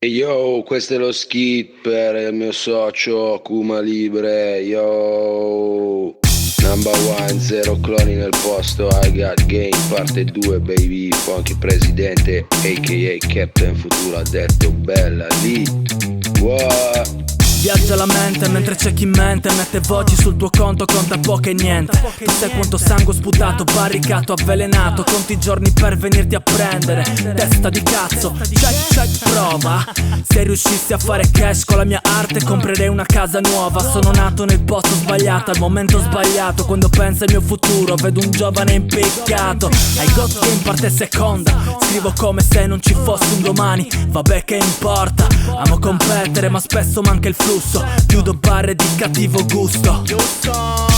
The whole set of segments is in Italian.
Yo, questo è lo skit per il mio socio Kuma Libre. Yo, number one, zero cloni nel posto. I got game, parte 2, baby. Funky presidente, a.k.a. Captain Futuro, ha detto bella lì. What? Viaggia la mente mentre c'è chi mente, mette voci sul tuo conto, conta poco e niente. Tu sai quanto sangue sputato, barricato, avvelenato, conti i giorni per venirti a prendere. Testa di cazzo, check, prova. Se riuscissi a fare cash con la mia arte comprerei una casa nuova. Sono nato nel posto sbagliato, al momento sbagliato. Quando penso al mio futuro vedo un giovane impiccato. I got game parte seconda, scrivo come se non ci fosse un domani. Vabbè che importa, amo competere ma spesso manca il flusso. Chiudo barre di cattivo gusto.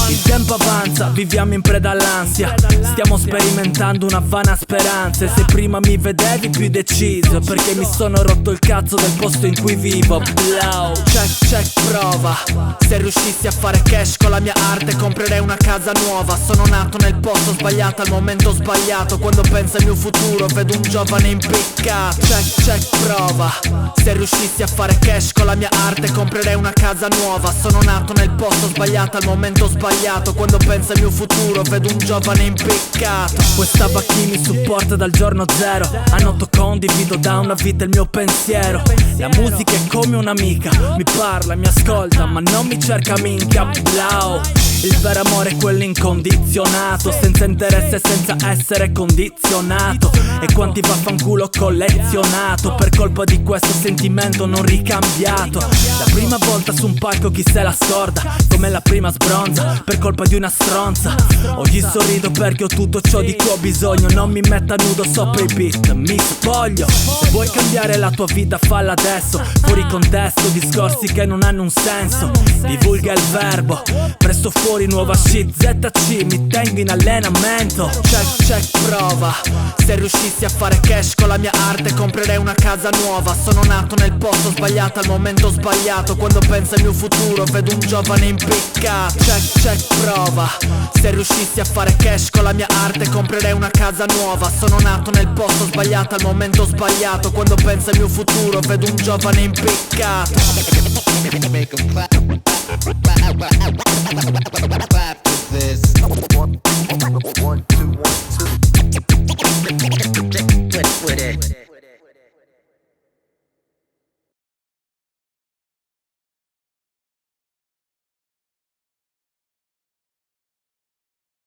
Il tempo avanza, viviamo in preda all'ansia. Stiamo sperimentando una vana speranza. E se prima mi vedevi più deciso, perché mi sono rotto il cazzo del posto in cui vivo. Blow, check, prova. Se riuscissi a fare cash con la mia arte comprerei una casa nuova. Sono nato nel posto sbagliato, al momento sbagliato. Quando penso al mio futuro vedo un giovane impiccato. Check, prova. Se riuscissi a fare cash con la mia arte comprerei una casa nuova. Sono nato nel posto sbagliato, al momento sbagliato. Quando penso al mio futuro vedo un giovane impiccato. Questa chi mi supporta dal giorno zero. A noto condivido da una vita il mio pensiero. La musica è come un'amica, mi parla, mi ascolta ma non mi cerca minchia. Blau. Il vero amore è quello incondizionato, senza interesse, senza essere condizionato. E quanti vaffanculo ho collezionato per colpa di questo sentimento non ricambiato. La prima volta su un palco chi se la scorda, come la prima sbronza per colpa di una stronza. Oggi sorrido perché ho tutto ciò di cui ho bisogno. Non mi metta nudo sopra i beat, mi spoglio. Se vuoi cambiare la tua vita falla adesso. Fuori contesto, discorsi che non hanno un senso. Divulga il verbo, presto fuori nuova shit. ZC, mi tengo in allenamento. Check, prova. Se riuscissi a fare cash con la mia arte comprerei una casa nuova. Sono nato nel posto sbagliato, al momento sbagliato. Quando penso al mio futuro vedo un giovane impiccato. Check, prova. Se riuscissi a fare cash con la mia arte comprerei una casa nuova. Sono nato nel posto sbagliato, al momento sbagliato. Quando penso al mio futuro vedo un giovane impiccato. Make 'em clap for this.